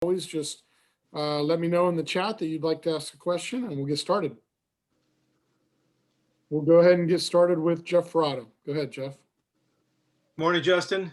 always, just let me know in the chat that you'd like to ask a question, and we'll get started. We'll go ahead and get started with Jeff Ferrato. Go ahead, Jeff. Morning, Justin.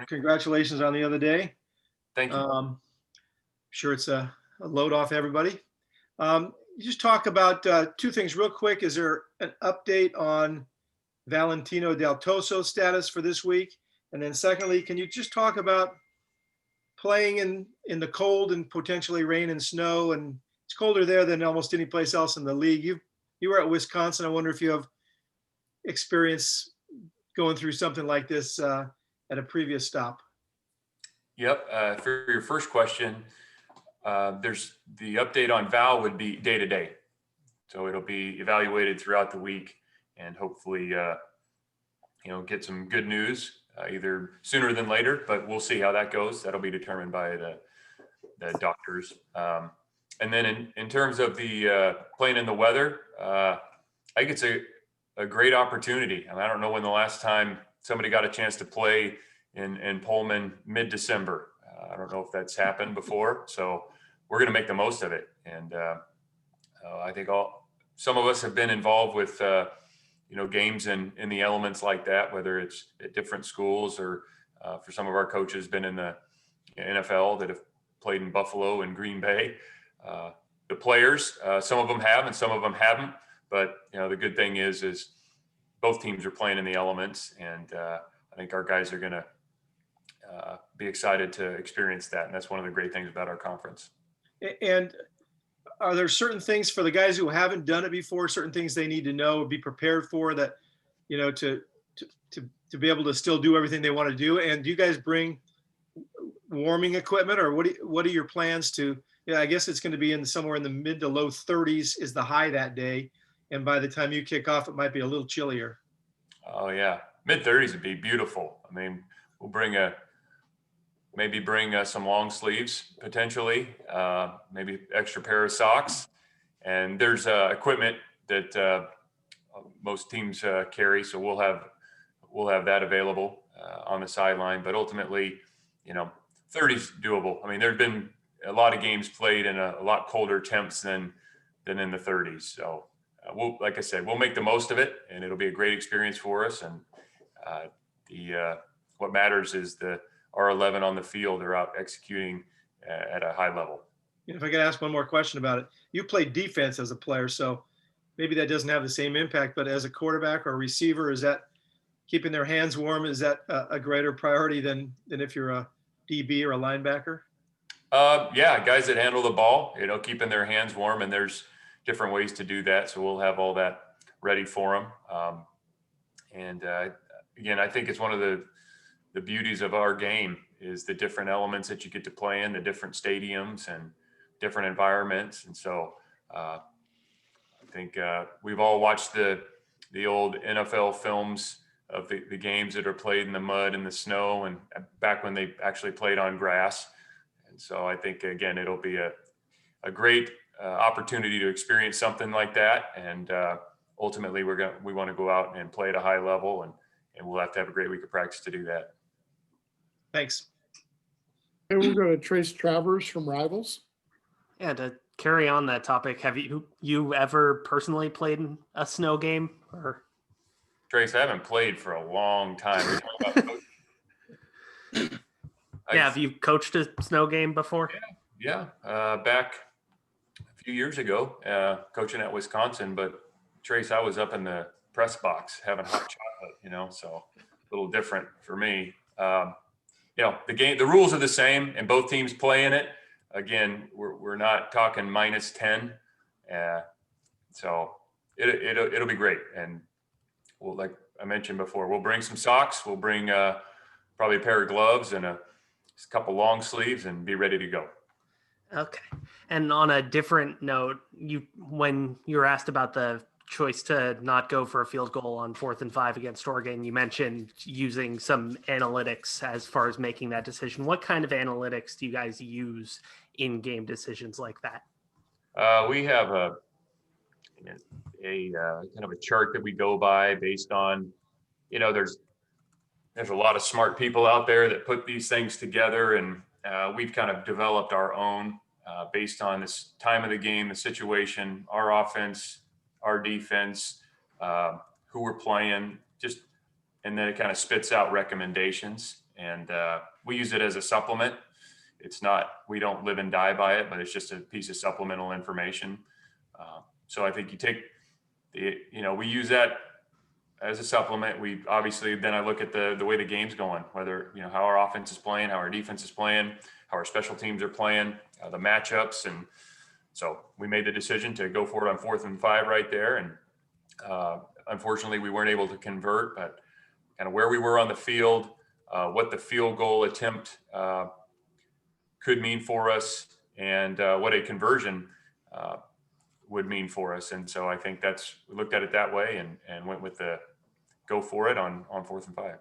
Congratulations on the other day. Thank you. Sure it's a load off everybody. You just talk about two things real quick. Is there an update on Valentino Del Toso's status for this week? And then secondly, can you just talk about playing in the cold and potentially rain and snow? And it's colder there than almost any place else in the league. You were at Wisconsin. I wonder if you have experience going through something like this at a previous stop. Yep. For your first question, there's the update on Val would be day to day. So it'll be evaluated throughout the week and hopefully, get some good news either sooner than later, but we'll see how that goes. That'll be determined by the doctors. And then in terms of the playing in the weather, I think it's a great opportunity. I don't know when the last time somebody got a chance to play in Pullman mid-December. I don't know if that's happened before. So we're going to make the most of it. And I think some of us have been involved with, games in the elements like that, whether it's at different schools or for some of our coaches been in the NFL that have played in Buffalo and Green Bay. The players, some of them have and some of them haven't. But, the good thing is both teams are playing in the elements. And I think our guys are going to be excited to experience that. And that's one of the great things about our conference. And are there certain things for the guys who haven't done it before, certain things they need to know, be prepared for that, to be able to still do everything they want to do? And do you guys bring warming equipment, or what are your plans to, I guess it's going to be somewhere in the mid to low 30s is the high that day. And by the time you kick off, it might be a little chillier. Oh yeah. Mid 30s would be beautiful. We'll maybe bring some long sleeves potentially, maybe extra pair of socks. And there's equipment that most teams carry. So we'll have that available on the sideline, but ultimately, 30's doable. There've been a lot of games played in a lot colder temps than in the 30s. So like I said, we'll make the most of it, and it'll be a great experience for us. And what matters is our 11 on the field are out executing at a high level. If I could ask one more question about it, you played defense as a player, so maybe that doesn't have the same impact, but as a quarterback or a receiver, is that keeping their hands warm? Is that a greater priority than if you're a DB or a linebacker? Yeah, guys that handle the ball, keeping their hands warm, and there's different ways to do that. So we'll have all that ready for them. Again, I think it's one of the beauties of our game is the different elements that you get to play in, the different stadiums and different environments. And so I think we've all watched the old NFL films of the games that are played in the mud and the snow and back when they actually played on grass. And so I think, again, it'll be a great opportunity to experience something like that. And ultimately, we want to go out and play at a high level, and we'll have to have a great week of practice to do that. Thanks. Okay, we'll go to Trace Travers from Rivals. Yeah, to carry on that topic, have you ever personally played in a snow game? Or Trace, I haven't played for a long time. Have you coached a snow game before? Yeah. Back a few years ago, coaching at Wisconsin. But Trace, I was up in the press box having hot chocolate, so a little different for me. The rules are the same and both teams play in it. Again, we're not talking -10. So it'll be great. And like I mentioned before, we'll bring some socks. We'll bring probably a pair of gloves and a couple long sleeves and be ready to go. Okay. And on a different note, when you were asked about the choice to not go for a field goal on 4th and 5 against Oregon, you mentioned using some analytics as far as making that decision. What kind of analytics do you guys use in game decisions like that? We have a kind of a chart that we go by based on, there's a lot of smart people out there that put these things together, and we've kind of developed our own based on this time of the game, the situation, our offense, our defense, who we're playing, and then it kind of spits out recommendations. And we use it as a supplement. It's not, we don't live and die by it, but it's just a piece of supplemental information. So I think you take, we use that as a supplement. We obviously, then I look at the way the game's going, whether, how our offense is playing, how our defense is playing, how our special teams are playing, the matchups. And so we made the decision to go for it on 4th and 5 right there. And unfortunately we weren't able to convert, but kind of where we were on the field, what the field goal attempt could mean for us, and what a conversion would mean for us. And so I think we looked at it that way and went with the go for it on 4th and 5.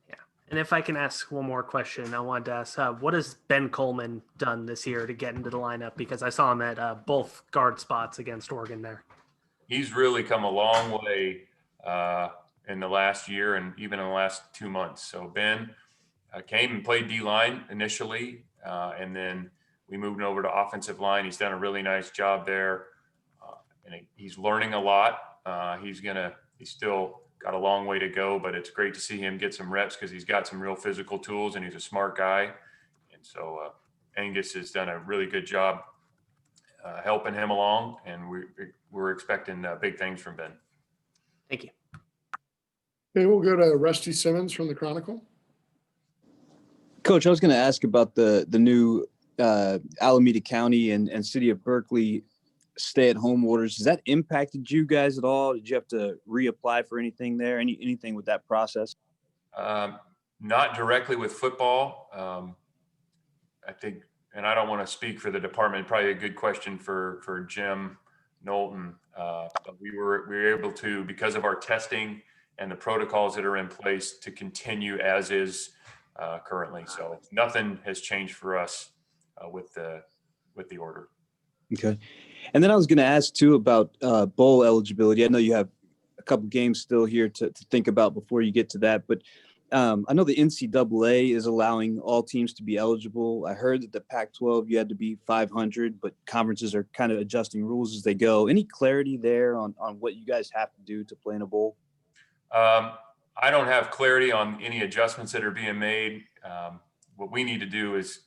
Yeah. And if I can ask one more question, I wanted to ask, what has Ben Coleman done this year to get into the lineup? Because I saw him at both guard spots against Oregon there. He's really come a long way in the last year and even in the last 2 months. So Ben came and played D-line initially, and then we moved over to offensive line. He's done a really nice job there, and he's learning a lot. He's still got a long way to go, but it's great to see him get some reps because he's got some real physical tools and he's a smart guy. And so Angus has done a really good job helping him along, and we're expecting big things from Ben. Thank you. Okay, we'll go to Rusty Simmons from the Chronicle. Coach, I was going to ask about the new Alameda County and City of Berkeley stay-at-home orders. Has that impacted you guys at all? Did you have to reapply for anything there? Anything with that process? Not directly with football. I think, and I don't want to speak for the department, probably a good question for Jim Knowlton. But we were able to, because of our testing and the protocols that are in place, to continue as is currently. So nothing has changed for us with the order. Okay. And then I was going to ask too about bowl eligibility. I know you have a couple games still here to think about before you get to that, but I know the NCAA is allowing all teams to be eligible. I heard that the Pac-12, you had to be 500, but conferences are kind of adjusting rules as they go. Any clarity there on what you guys have to do to play in a bowl? I don't have clarity on any adjustments that are being made. What we need to do is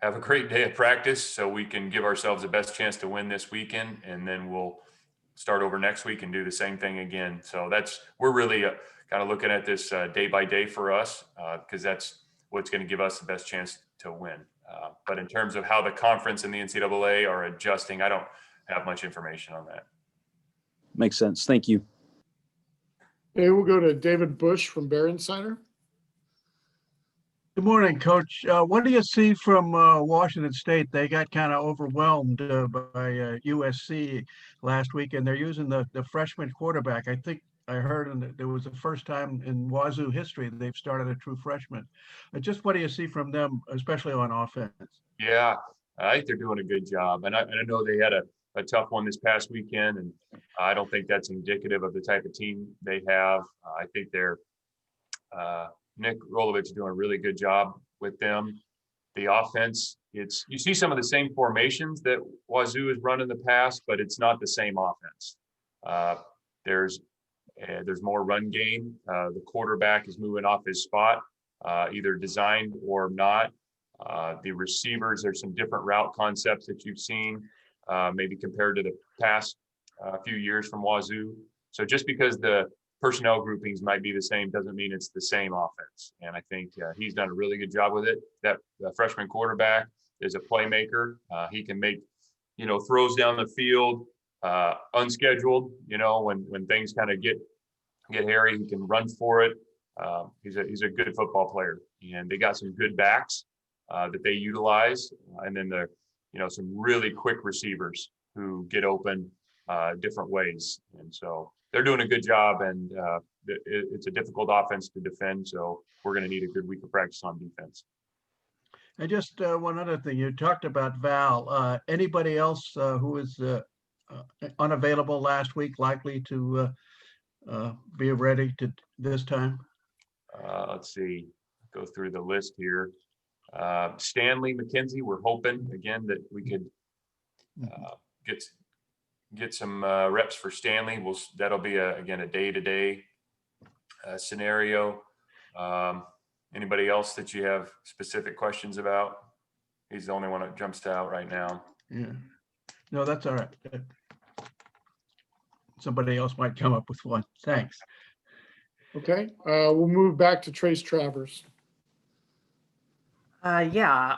have a great day of practice so we can give ourselves the best chance to win this weekend, and then we'll start over next week and do the same thing again. So we're really kind of looking at this day by day for us because that's what's going to give us the best chance to win. But in terms of how the conference and the NCAA are adjusting, I don't have much information on that. Makes sense. Thank you. Okay, we'll go to David Bush from Bear Insider. Good morning, Coach. What do you see from Washington State? They got kind of overwhelmed by USC last week, and they're using the freshman quarterback. I think I heard it was the first time in Wazoo history they've started a true freshman. Just what do you see from them, especially on offense? Yeah, I think they're doing a good job. And I know they had a tough one this past weekend, and I don't think that's indicative of the type of team they have. I think they're Nick Rolovich is doing a really good job with them. The offense, you see some of the same formations that Wazoo has run in the past, but it's not the same offense. There's more run game. The quarterback is moving off his spot, either designed or not. The receivers, there's some different route concepts that you've seen, maybe compared to the past few years from Wazoo. So just because the personnel groupings might be the same doesn't mean it's the same offense. And I think he's done a really good job with it. That freshman quarterback is a playmaker. He can make, throws down the field, unscheduled, when things kind of get hairy, he can run for it. He's a good football player, and they got some good backs that they utilize. And then some really quick receivers who get open different ways. And so they're doing a good job, and it's a difficult offense to defend. So we're going to need a good week of practice on defense. And just one other thing, you talked about Val. Anybody else who was unavailable last week likely to be ready to this time? Let's see, go through the list here. Stanley McKenzie, we're hoping again that we could get some reps for Stanley. That'll be again a day-to-day scenario. Anybody else that you have specific questions about? He's the only one that jumps out right now. Yeah. No, that's all right. Somebody else might come up with one. Thanks. Okay, we'll move back to Trace Travers. Yeah,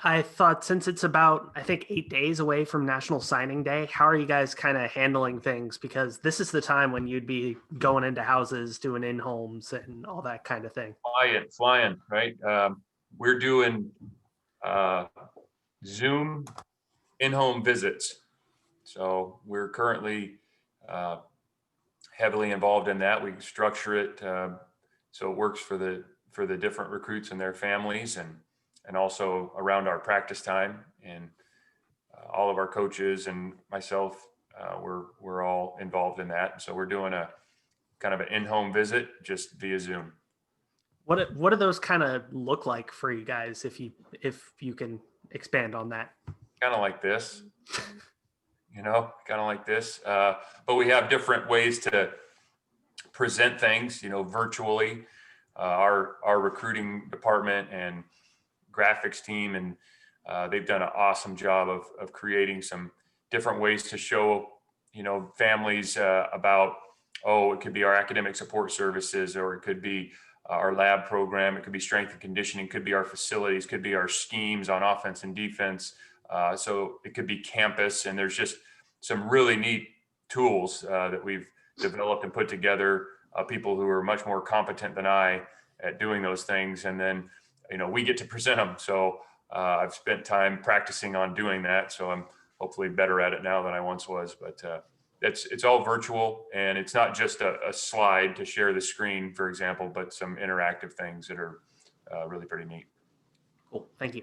I thought since it's about, I think, 8 days away from National Signing Day, how are you guys kind of handling things? Because this is the time when you'd be going into houses, doing in-homes and all that kind of thing. Flying, right? We're doing Zoom in-home visits. So we're currently heavily involved in that. We structure it so it works for the different recruits and their families, and also around our practice time. And all of our coaches and myself, we're all involved in that. So we're doing a kind of an in-home visit just via Zoom. What do those kind of look like for you guys, if you can expand on that? Kind of like this, kind of like this. But we have different ways to present things, virtually. Our recruiting department and graphics team, and they've done an awesome job of creating some different ways to show, families about, it could be our academic support services, or it could be our lab program, it could be strength and conditioning, could be our facilities, could be our schemes on offense and defense. So it could be campus, and there's just some really neat tools that we've developed and put together. People who are much more competent than I at doing those things. And then, we get to present them. So I've spent time practicing on doing that. So I'm hopefully better at it now than I once was, but it's all virtual, and it's not just a slide to share the screen, for example, but some interactive things that are really pretty neat. Cool. Thank you.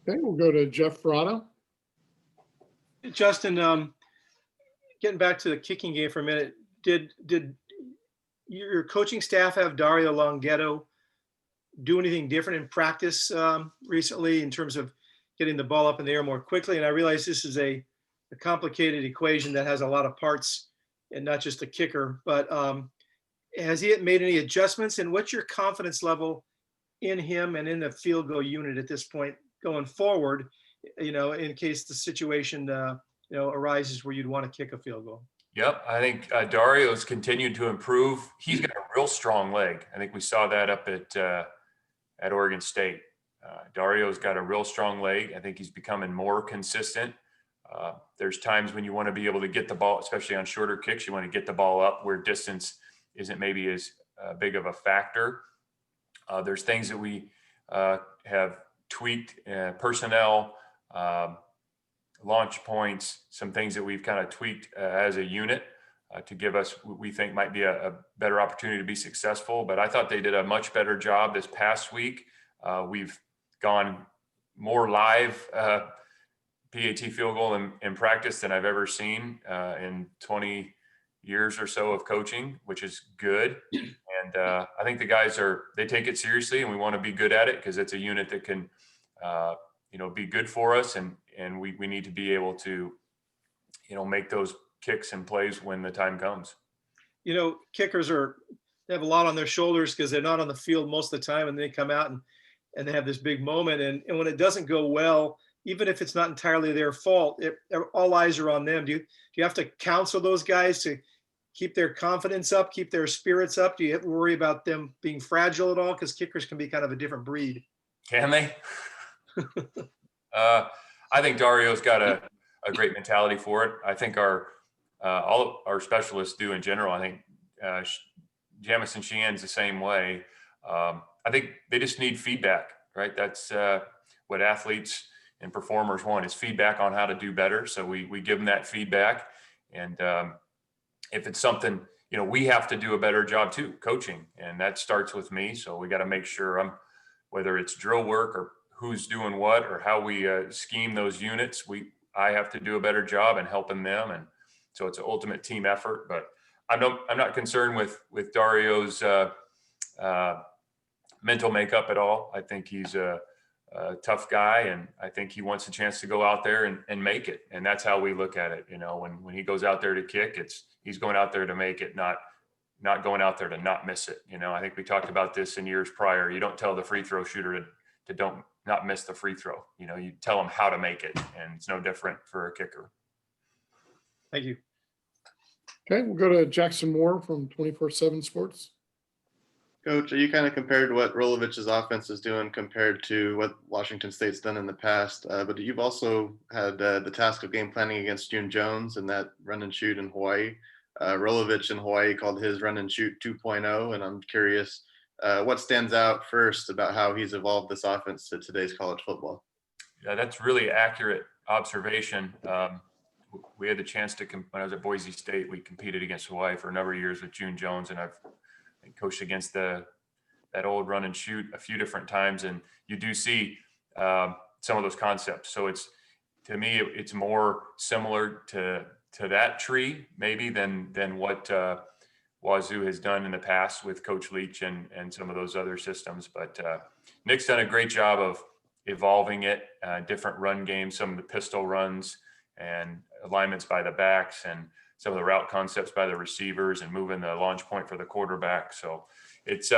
Okay, we'll go to Jeff Verrado. Justin, getting back to the kicking game for a minute, did your coaching staff have Dario Longhetto do anything different in practice recently in terms of getting the ball up in the air more quickly? And I realize this is a complicated equation that has a lot of parts and not just a kicker, but has he made any adjustments, and what's your confidence level in him and in the field goal unit at this point going forward, in case the situation, arises where you'd want to kick a field goal? Yep. I think Dario's continued to improve. He's got a real strong leg. I think we saw that up at Oregon State. Dario's got a real strong leg. I think he's becoming more consistent. There's times when you want to be able to get the ball, especially on shorter kicks, you want to get the ball up where distance isn't maybe as big of a factor. There's things that we have tweaked, personnel, launch points, some things that we've kind of tweaked as a unit to give us what we think might be a better opportunity to be successful. But I thought they did a much better job this past week. We've gone more live PAT field goal in practice than I've ever seen in 20 years or so of coaching, which is good. And I think the guys they take it seriously, and we want to be good at it because it's a unit that can, be good for us. And we need to be able to, make those kicks and plays when the time comes. Kickers they have a lot on their shoulders because they're not on the field most of the time, and they come out and they have this big moment. And when it doesn't go well, even if it's not entirely their fault, all eyes are on them. Do you have to counsel those guys to keep their confidence up, keep their spirits up? Do you have to worry about them being fragile at all? Because kickers can be kind of a different breed. Can they? I think Dario's got a great mentality for it. I think all of our specialists do in general. I think Jamison Sheehan's the same way. I think they just need feedback, right? That's what athletes and performers want, is feedback on how to do better. So we give them that feedback. And if it's something, we have to do a better job too, coaching. And that starts with me. So we got to make sure whether it's drill work or who's doing what or how we scheme those units, I have to do a better job in helping them. And so it's an ultimate team effort. But I'm not concerned with Dario's mental makeup at all. I think he's a tough guy, and I think he wants a chance to go out there and make it. And that's how we look at it. You know, when he goes out there to kick, he's going out there to make it, not going out there to not miss it. You know, I think we talked about this in years prior. You don't tell the free throw shooter to don't not miss the free throw. You know, you tell them how to make it, and it's no different for a kicker. Thank you. Okay, we'll go to Jackson Moore from 24/7 Sports. Coach, you kind of compared what Rolovich's offense is doing compared to what Washington State's done in the past, but you've also had the task of game planning against June Jones and that run and shoot in Hawaii. Rolovich in Hawaii called his run and shoot 2.0, and I'm curious what stands out first about how he's evolved this offense to today's college football. Yeah, that's really accurate observation. We had the chance to, when I was at Boise State, we competed against Hawaii for a number of years with June Jones, and I've coached against that old run and shoot a few different times, and you do see some of those concepts. So to me, it's more similar to that tree maybe than what Wazoo has done in the past with Coach Leach and some of those other systems. But Nick's done a great job of evolving it, different run games, some of the pistol runs and alignments by the backs, and some of the route concepts by the receivers, and moving the launch point for the quarterback. So it's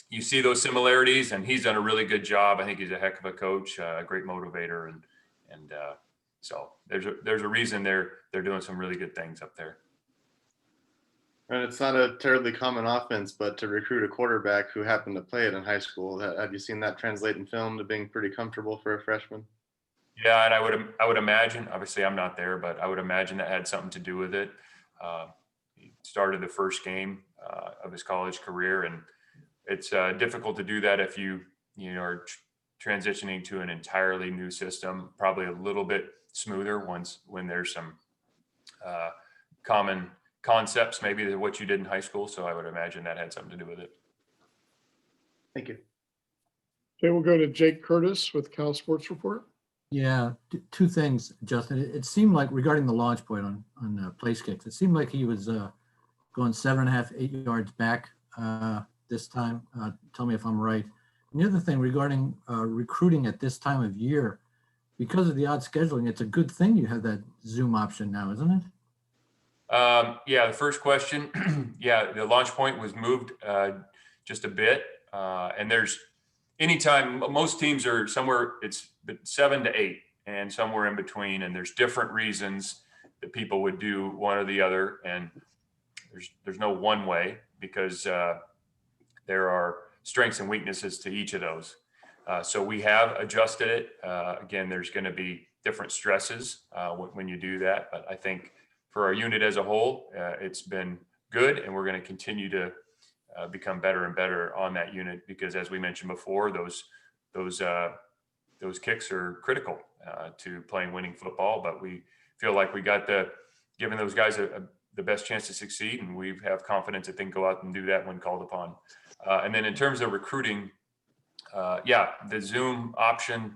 you see those similarities, and he's done a really good job. I think he's a heck of a coach, a great motivator, and so there's a reason they're doing some really good things up there. And it's not a terribly common offense, but to recruit a quarterback who happened to play it in high school, have you seen that translate in film to being pretty comfortable for a freshman? Yeah, and I would imagine, obviously I'm not there, but I would imagine that had something to do with it. He started the first game of his college career, and it's difficult to do that if you are transitioning to an entirely new system. Probably a little bit smoother when there's some common concepts maybe to what you did in high school. So I would imagine that had something to do with it. Thank you. Okay, we'll go to Jake Curtis with Cal Sports Report. Yeah, two things, Justin. It seemed like regarding the launch point on place kicks, it seemed like he was going 7.5, 8 yards back this time. Tell me if I'm right. And the other thing regarding recruiting at this time of year, because of the odd scheduling, it's a good thing you have that Zoom option now, isn't it? Yeah, the first question, yeah, the launch point was moved just a bit. And there's anytime, most teams are somewhere, it's 7 to 8 and somewhere in between. And there's different reasons that people would do one or the other. And there's no one way, because there are strengths and weaknesses to each of those. So we have adjusted it. Again, there's going to be different stresses when you do that. But I think for our unit as a whole, it's been good, and we're going to continue to become better and better on that unit, because as we mentioned before, those kicks are critical to playing winning football. But we feel like we got giving those guys the best chance to succeed, and we have confidence that they can go out and do that when called upon. And then in terms of recruiting, the Zoom option,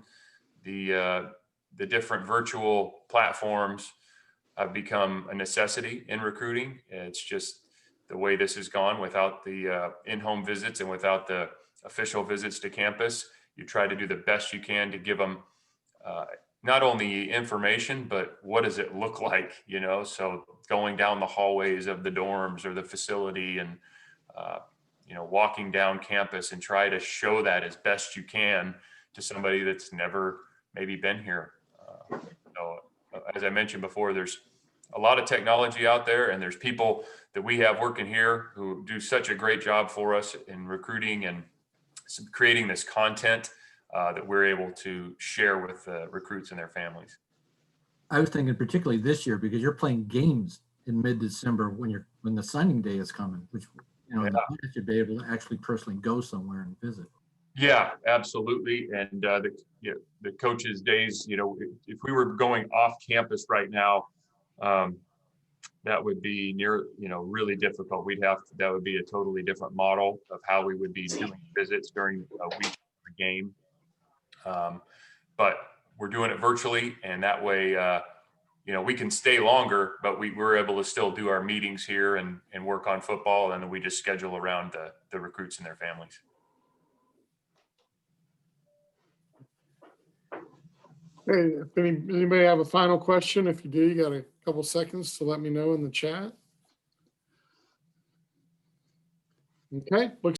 the different virtual platforms have become a necessity in recruiting. It's just the way this has gone without the in-home visits and without the official visits to campus. You try to do the best you can to give them not only information, but what does it look like, so going down the hallways of the dorms or the facility, and walking down campus, and try to show that as best you can to somebody that's never maybe been here. As I mentioned before, there's a lot of technology out there, and there's people that we have working here who do such a great job for us in recruiting and creating this content that we're able to share with recruits and their families. I was thinking particularly this year, because you're playing games in mid-December when the signing day is coming, which in the past you'd be able to actually personally go somewhere and visit. Yeah, absolutely. And the coaches' days, if we were going off campus right now, that would be really difficult. That would be a totally different model of how we would be doing visits during a week of a game. But we're doing it virtually, and that way, we can stay longer, but we're able to still do our meetings here and work on football, and then we just schedule around the recruits and their families. Hey, if anybody have a final question? If you do, you got a couple seconds to let me know in the chat. Okay, looks